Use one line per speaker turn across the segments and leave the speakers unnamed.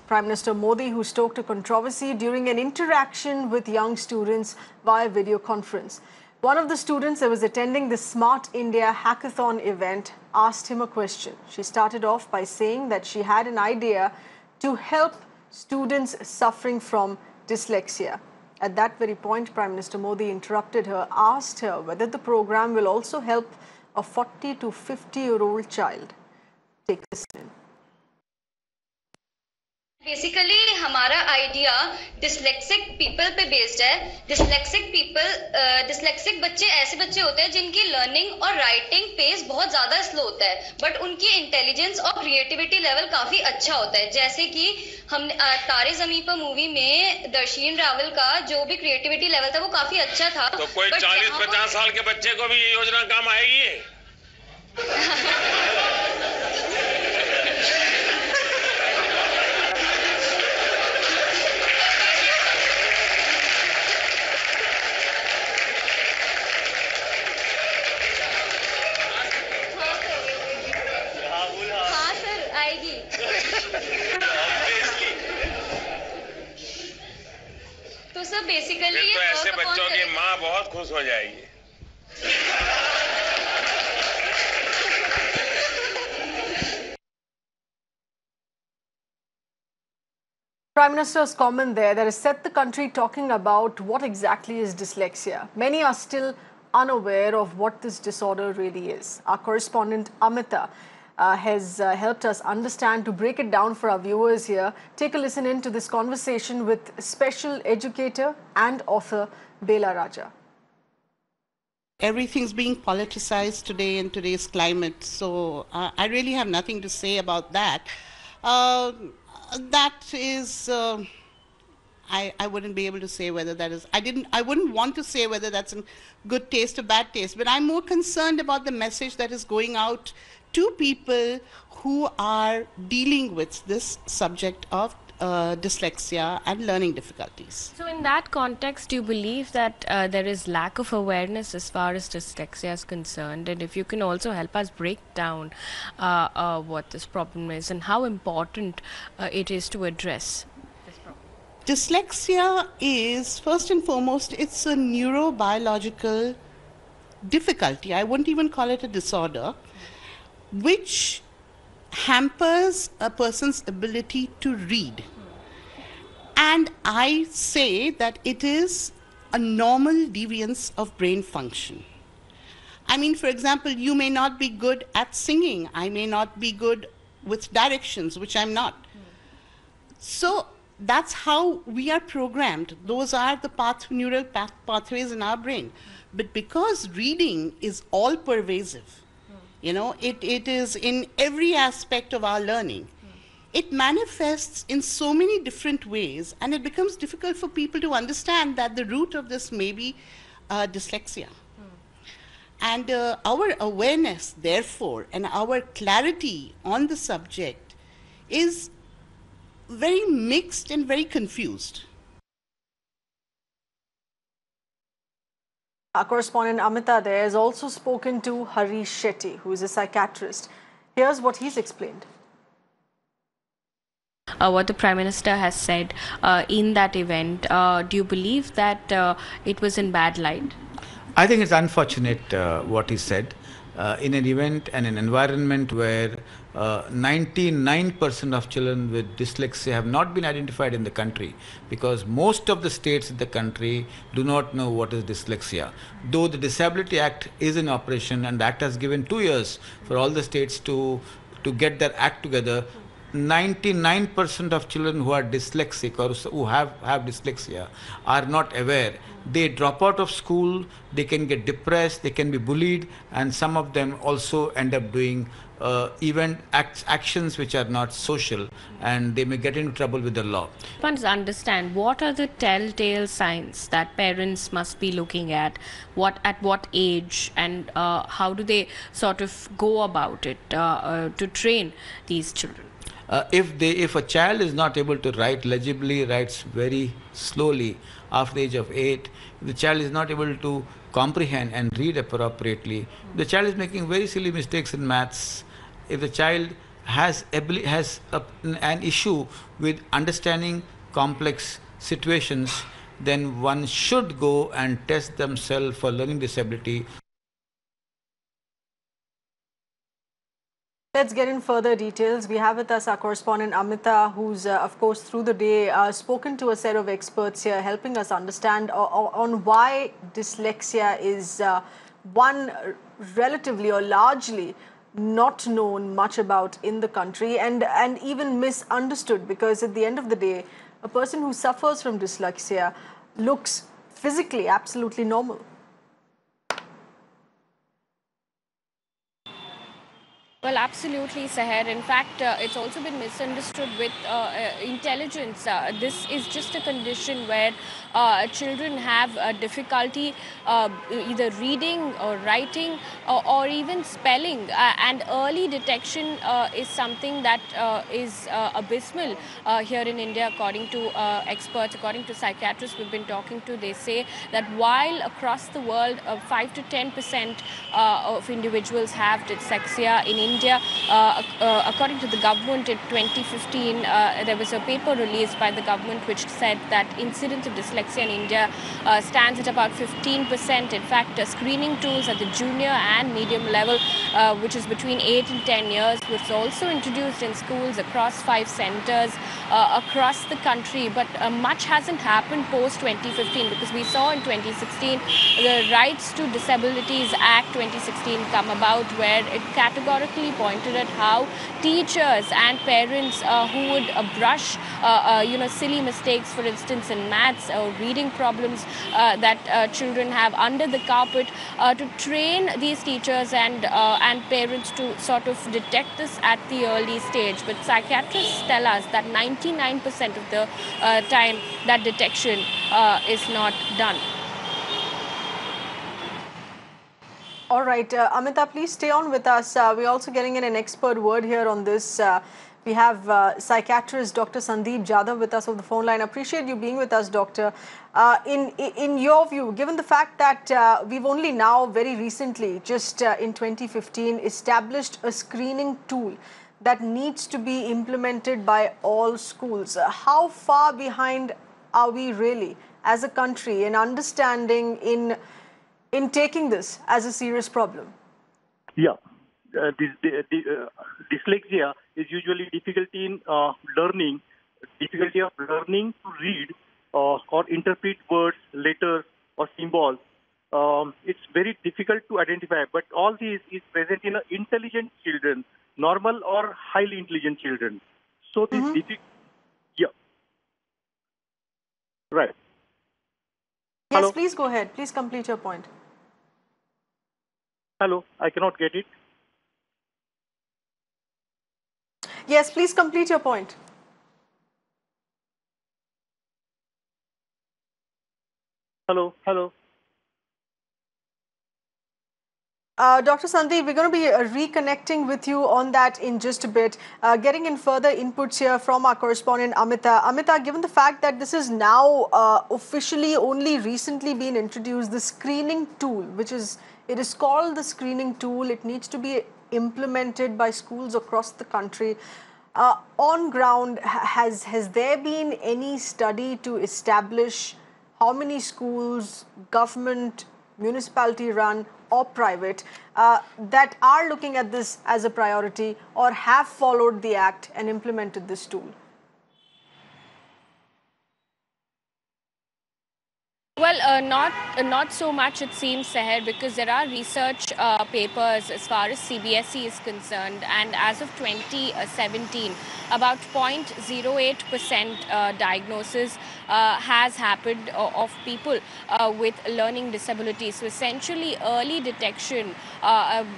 Prime Minister Modi, who stoked a controversy during an interaction with young students via video conference. One of the students that was attending the Smart India hackathon event asked him a question. She started off by saying that she had an idea to help students suffering from dyslexia. At that very point, Prime Minister Modi interrupted her, asked her whether the program will also help a 40 to 50-year-old child. Take this in.
Basically हमारा idea dyslexic people पे based है। Dyslexic बच्चे ऐसे बच्चे होते हैं जिनकी learning और राइटिंग पेस बहुत ज्यादा स्लो होता है, बट उनकी इंटेलिजेंस और क्रिएटिविटी लेवल काफी अच्छा होता है। जैसे कि हम तारे जमीन पर मूवी में दर्शीन रावल का जो भी क्रिएटिविटी लेवल था वो काफी अच्छा था।
तो कोई 40-50 साल के बच्चे को भी ये योजना काम आएगी?
तो सब बेसिकली
तो ऐसे बच्चों की माँ बहुत खुश हो जाएगी।
Prime Minister's comment there that has set the country talking about what exactly is dyslexia. Many are still unaware of what this disorder really is. Our correspondent Amita has helped us understand. To break it down for our viewers here, take a listen in to this conversation with special educator and author Bela Raja.
Everything's being politicized today in today's climate, so I really have nothing to say about that. That is, I wouldn't be able to say whether that is, I wouldn't want to say whether that's in good taste or bad taste, but I'm more concerned about the message that is going out to people who are dealing with this subject of dyslexia and learning difficulties.
So in that context, do you believe that there is lack of awareness as far as dyslexia is concerned? And if you can also help us break down what this problem is and how important it is to address this problem.
Dyslexia is, first and foremost, it's a neurobiological difficulty. I wouldn't even call it a disorder, which hampers a person's ability to read. And I say that it is a normal deviance of brain function. I mean, for example, you may not be good at singing. I may not be good with directions, which I'm not. So that's how we are programmed. Those are the neural pathways in our brain. But because reading is all pervasive, you know, it is in every aspect of our learning. It manifests in so many different ways, and it becomes difficult for people to understand that the root of this may be dyslexia. And our awareness, therefore, and our clarity on the subject is very mixed and very confused.
Our correspondent Amita there has also spoken to Harish Shetty, who is a psychiatrist. Here's what he's explained.
What the Prime Minister has said in that event, do you believe that it was in bad light?
I think it's unfortunate what he said. In an event and an environment where 99% of children with dyslexia have not been identified in the country, because most of the states in the country do not know what is dyslexia. Though the Disability Act is in operation and the Act has given 2 years for all the states to get their act together, 99% of children who are dyslexic or who have dyslexia are not aware. They drop out of school, they can get depressed, they can be bullied, and some of them also end up doing actions which are not social, and they may get into trouble with the law.
Let's understand, what are the telltale signs that parents must be looking at? At what age, and how do they sort of go about it to train these children?
If a child is not able to write legibly, writes very slowly after the age of 8, if the child is not able to comprehend and read appropriately, the child is making very silly mistakes in maths, if the child has an issue with understanding complex situations, then one should go and test themselves for learning disability.
Let's get in further details. We have with us our correspondent Amita, who's, of course, through the day spoken to a set of experts here, helping us understand on why dyslexia is one relatively or largely not known much about in the country and even misunderstood, because at the end of the day, a person who suffers from dyslexia looks physically absolutely normal.
Well, absolutely, Seher. In fact, it's also been misunderstood with intelligence. This is just a condition where children have difficulty either reading or writing or even spelling. And early detection is something that is abysmal here in India, according to experts, according to psychiatrists we've been talking to. They say that while across the world 5 to 10% of individuals have dyslexia, in India, according to the government in 2015, there was a paper released by the government which said that incidence of dyslexia in India stands at about 15%. In fact, screening tools at the junior and medium level, which is between 8 and 10 years, was also introduced in schools across 5 centers across the country. But much hasn't happened post 2015, because we saw in 2016 the Rights to Disabilities Act 2016 come about, where it categorically pointed at how teachers and parents who would brush silly mistakes, for instance in maths or reading problems that children have under the carpet, to train these teachers and parents to sort of detect this at the early stage. But psychiatrists tell us that 99% of the time that detection is not done.
All right, Amita, please stay on with us. We're also getting in an expert word here on this. We have psychiatrist Dr. Sandeep Jadhav with us on the phone line. Appreciate you being with us, Doctor. In your view, given the fact that we've only now very recently, just in 2015, established a screening tool that needs to be implemented by all schools, how far behind are we really as a country in understanding, in taking this as a serious problem?
Yeah, dyslexia is usually difficulty in learning, difficulty of learning to read or interpret words, letters or symbols. It's very difficult to identify, but all this is present in intelligent children, normal or highly intelligent children. So this yeah, right.
Yes,
Hello?
please go ahead. Please complete your point.
Hello, I cannot get it.
Yes, please complete your point.
Hello, hello.
Dr. Sandeep, we're going to be reconnecting with you on that in just a bit. Getting in further inputs here from our correspondent Amita. Amita, given the fact that this is now officially only recently been introduced, the screening tool, it is called the screening tool. It needs to be implemented by schools across the country. On ground, has there been any study to establish how many schools, government, municipality run or private, that are looking at this as a priority or have followed the act and implemented this tool?
Well, not so much, it seems, Seher, because there are research papers as far as CBSE is concerned, and as of 2017, about 0.08% diagnosis has happened of people with learning disabilities. So essentially, early detection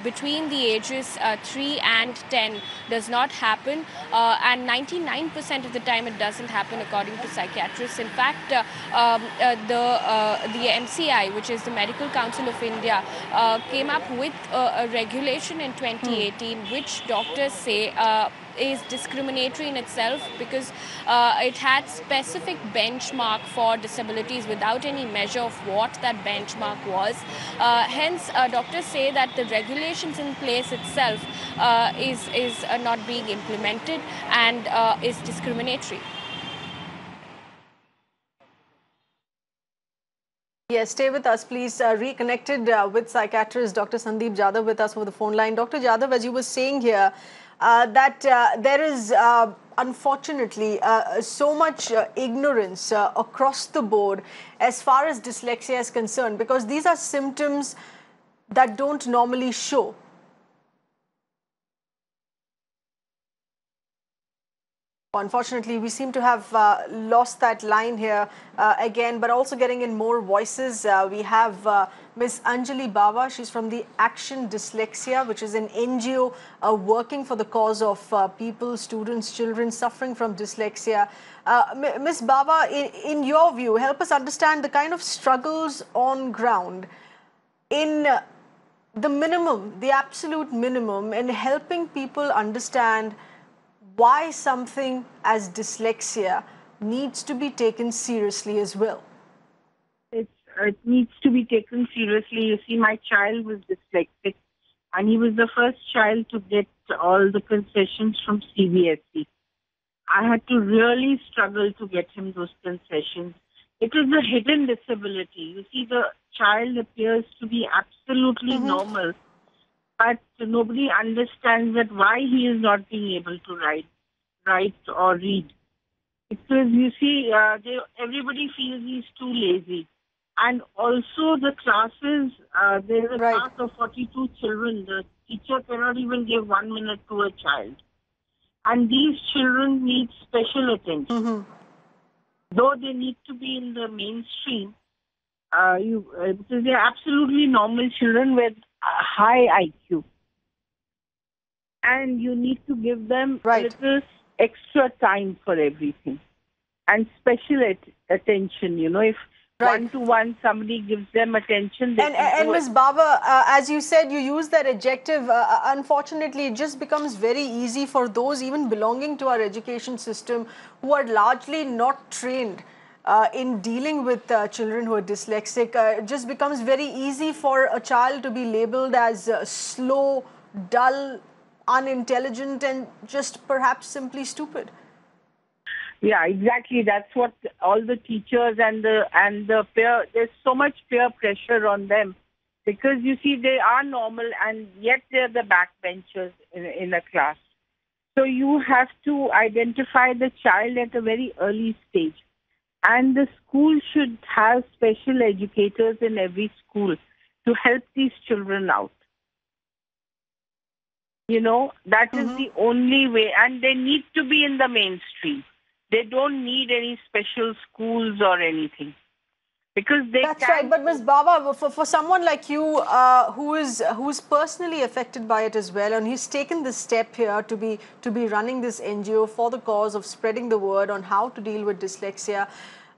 between the ages 3 and 10 does not happen, and 99% of the time it doesn't happen, according to psychiatrists. In fact, the MCI, which is the Medical Council of India, came up with a regulation in 2018, which doctors say is discriminatory in itself, because it had specific benchmark for disabilities without any measure of what that benchmark was. Hence, doctors say that the regulations in place itself is not being implemented and is discriminatory.
Yes, stay with us, please. Reconnected with psychiatrist Dr. Sandeep Jadhav with us over the phone line. Dr. Jadhav, as you were saying here, that there is unfortunately so much ignorance across the board as far as dyslexia is concerned, because these are symptoms that don't normally show. Unfortunately, we seem to have lost that line here again, but also getting in more voices. We have Ms. Anjali Bawa. She's from the Action Dyslexia, which is an NGO working for the cause of people, students, children suffering from dyslexia. Ms. Bawa, in your view, help us understand the kind of struggles on ground in the minimum, the absolute minimum, in helping people understand why something as dyslexia needs to be taken seriously as well.
It needs to be taken seriously. You see, my child was dyslexic, and he was the first child to get all the concessions from CBSE. I had to really struggle to get him those concessions. It is a hidden disability. You see, the child appears to be absolutely normal, but nobody understands that why he is not being able to write or read. Because you see, everybody feels he's too lazy. And also the classes, there's a class of 42 children. The teacher cannot even give 1 minute to a child. And these children need special attention. Though they need to be in the mainstream, because they're absolutely normal children with high IQ. And you need to give them a little extra time for everything. And special attention, you know, if one-to-one somebody gives them attention.
And Ms. Bawa, as you said, you use that adjective. Unfortunately, it just becomes very easy for those even belonging to our education system who are largely not trained in dealing with children who are dyslexic. It just becomes very easy for a child to be labeled as slow, dull, unintelligent, and just perhaps simply stupid.
Yeah, exactly. That's what all the teachers and the peer, there's so much peer pressure on them, because you see, they are normal and yet they're the backbenchers in a class. So you have to identify the child at a very early stage. And the school should have special educators in every school to help these children out. You know, that is the only way. And they need to be in the mainstream. They don't need any special schools or anything. Because they
That's right. But Ms. Bawa, for someone like you who is personally affected by it as well, and he's taken this step here to be running this NGO for the cause of spreading the word on how to deal with dyslexia,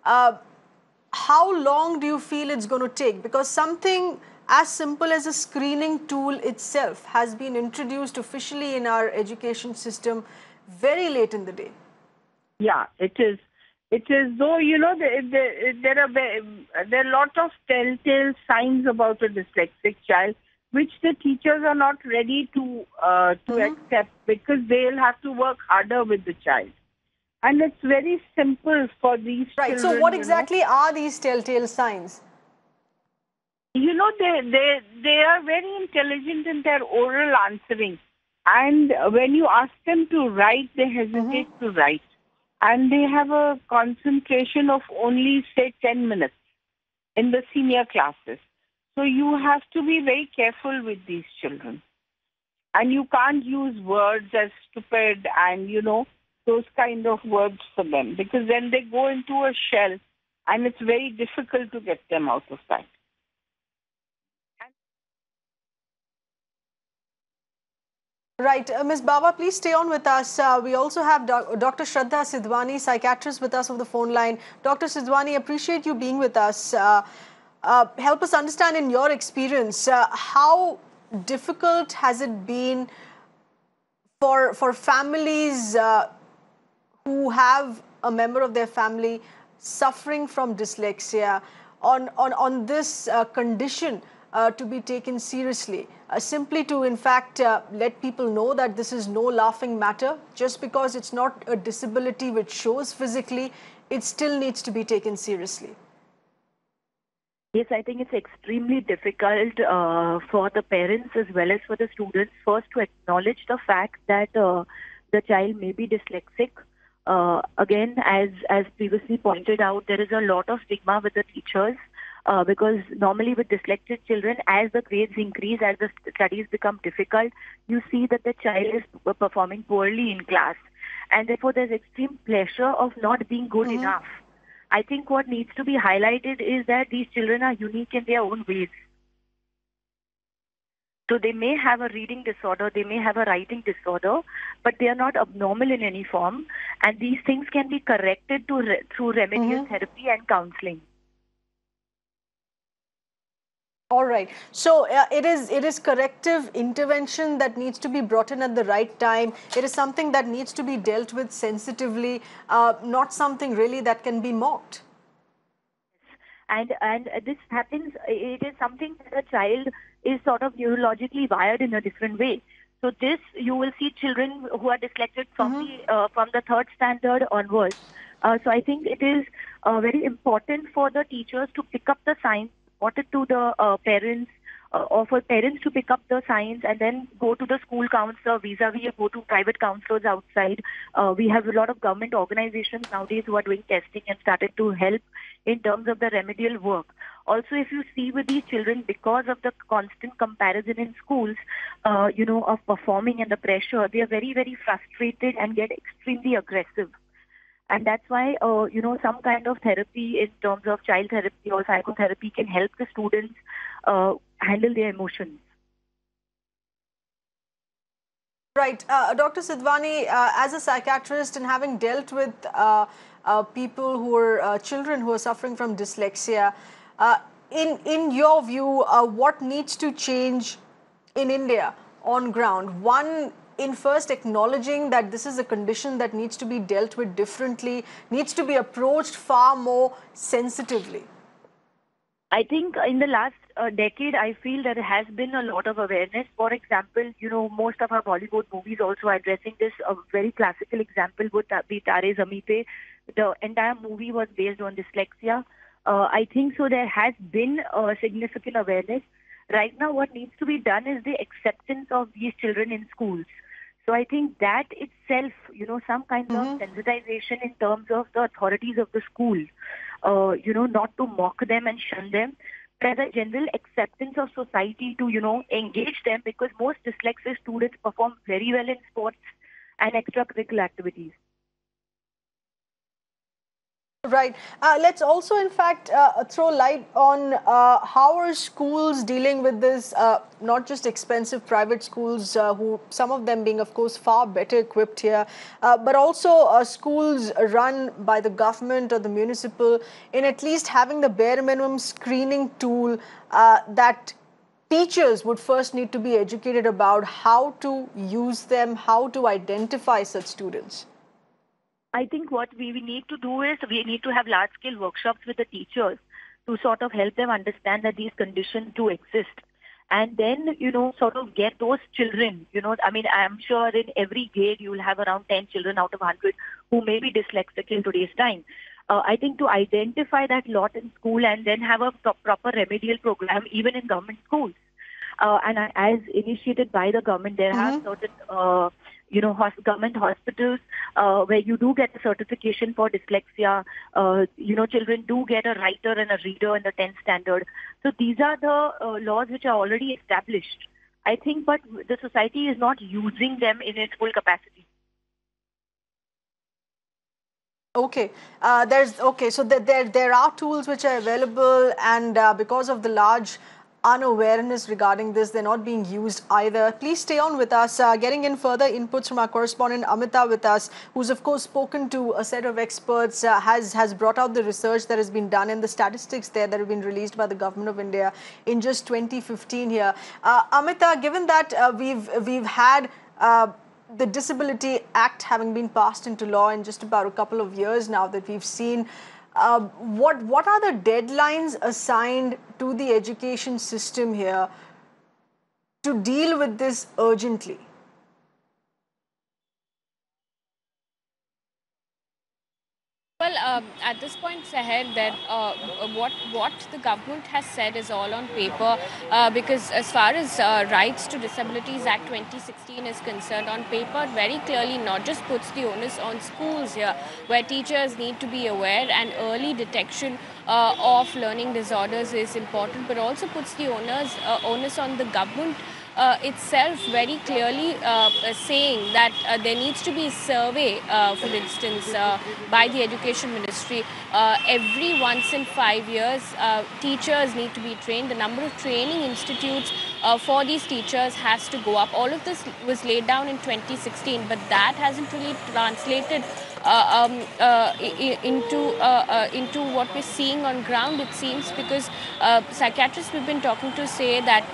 how long do you feel it's going to take? Because something as simple as a screening tool itself has been introduced officially in our education system very late in the day.
Yeah, it is. It is, though, you know, there are a lot of telltale signs about a dyslexic child, which the teachers are not ready to accept, because they'll have to work harder with the child. And it's very simple for these children.
Right. So what exactly are these telltale signs?
You know, they are very intelligent in their oral answering. And when you ask them to write, they hesitate to write. And they have a concentration of only, say, 10 minutes in the senior classes. So you have to be very careful with these children. And you can't use words as stupid and, you know, those kind of words for them, because then they go into a shell and it's very difficult to get them out of that.
Right. Ms. Bawa, please stay on with us. We also have Dr. Shraddha Sidhwani, psychiatrist, with us on the phone line. Dr. Sidhwani, appreciate you being with us. Help us understand, in your experience, how difficult has it been for families who have a member of their family suffering from dyslexia, on this condition to be taken seriously, simply to in fact let people know that this is no laughing matter. Just because it's not a disability which shows physically, it still needs to be taken seriously.
Yes, I think it's extremely difficult for the parents as well as for the students first to acknowledge the fact that the child may be dyslexic. Again, as previously pointed out, there is a lot of stigma with the teachers because normally with dyslexic children, as the grades increase, as the studies become difficult, you see that the child is performing poorly in class. And therefore, there's extreme pressure of not being good enough. I think what needs to be highlighted is that these children are unique in their own ways. So they may have a reading disorder, they may have a writing disorder, but they are not abnormal in any form. And these things can be corrected through remedial therapy and counseling.
All right. So it is corrective intervention that needs to be brought in at the right time. It is something that needs to be dealt with sensitively, not something really that can be mocked.
And this happens, it is something that a child is sort of neurologically wired in a different way. So this, you will see children who are dyslexic from the third standard onwards. So I think it is very important for the teachers to pick up the signs, report it to the parents, or for parents to pick up the signs and then go to the school counselor vis-a-vis go to private counselors outside. We have a lot of government organizations nowadays who are doing testing and started to help in terms of the remedial work. Also, if you see with these children, because of the constant comparison in schools, of performing and the pressure, they are very, very frustrated and get extremely aggressive. And that's why, some kind of therapy in terms of child therapy or psychotherapy can help the students handle their emotions.
Right. Dr. Sidhwani, as a psychiatrist and having dealt with people who are children who are suffering from dyslexia, in your view, what needs to change in India on ground? One, in first acknowledging that this is a condition that needs to be dealt with differently, needs to be approached far more sensitively.
I think in the last decade, I feel there has been a lot of awareness. For example, most of our Bollywood movies also addressing this. A very classical example would be Tare Zameen Pe. The entire movie was based on dyslexia. I think so there has been a significant awareness. Right now, what needs to be done is the acceptance of these children in schools. So I think that itself, some kind of sensitization in terms of the authorities of the school, not to mock them and shun them, but as a general acceptance of society to, engage them, because most dyslexic students perform very well in sports and extracurricular activities.
Right. Let's also, in fact, throw light on how are schools dealing with this, not just expensive private schools, who some of them being, of course, far better equipped here, but also schools run by the government or the municipal, in at least having the bare minimum screening tool that teachers would first need to be educated about how to use them, how to identify such students.
I think what we need to do is we need to have large-scale workshops with the teachers to sort of help them understand that these conditions do exist. And then, sort of get those children, I'm sure in every grade you will have around 10 children out of 100 who may be dyslexic in today's time. I think to identify that lot in school and then have a proper remedial program even in government schools. And as initiated by the government, there are certain, government hospitals where you do get a certification for dyslexia. Children do get a writer and a reader in the 10th standard. So these are the laws which are already established. I think, but the society is not using them in its full capacity.
Okay, so there are tools which are available, and because of the large unawareness regarding this, they're not being used either. Please stay on with us. Getting in further inputs from our correspondent Amita with us, who's of course spoken to a set of experts, has brought out the research that has been done and the statistics there that have been released by the government of India in just 2015 here. Amita, given that we've had the Disability Act having been passed into law in just about a couple of years now that we've seen, what are the deadlines assigned to the education system here to deal with this urgently?
Well, at this point, Seher, that what the government has said is all on paper, because as far as Rights to Disabilities Act 2016 is concerned, on paper, it very clearly not just puts the onus on schools here, where teachers need to be aware and early detection of learning disorders is important, but also puts the onus on the government itself very clearly saying that there needs to be a survey, for instance, by the Education Ministry. Every once in 5 years, teachers need to be trained. The number of training institutes for these teachers has to go up. All of this was laid down in 2016, but that hasn't really translated into what we're seeing on ground, it seems, because psychiatrists we've been talking to say that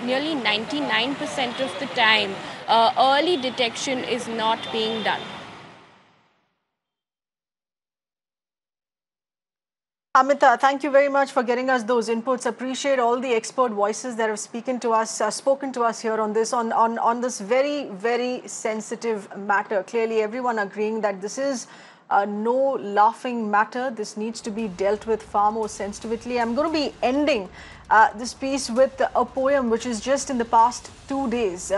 nearly 99% of the time early detection is not being done.
Amita, thank you very much for getting us those inputs. Appreciate all the expert voices that have spoken to us here on this very, very sensitive matter. Clearly, everyone agreeing that this is no laughing matter. This needs to be dealt with far more sensitively. I'm going to be ending this piece with a poem which is just in the past 2 days.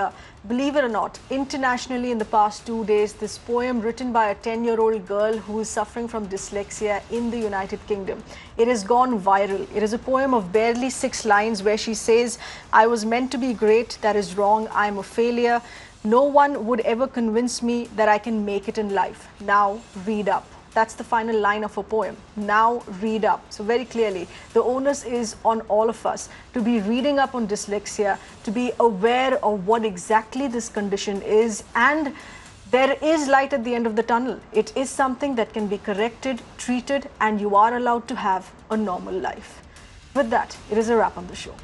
Believe it or not, internationally in the past 2 days, this poem written by a 10-year-old girl who is suffering from dyslexia in the United Kingdom. It has gone viral. It is a poem of barely 6 lines where she says, "I was meant to be great, that is wrong, I am a failure. No one would ever convince me that I can make it in life. Now read up." That's the final line of a poem. Now read up. So very clearly, the onus is on all of us to be reading up on dyslexia, to be aware of what exactly this condition is, and there is light at the end of the tunnel. It is something that can be corrected, treated, and you are allowed to have a normal life. With that, it is a wrap on the show.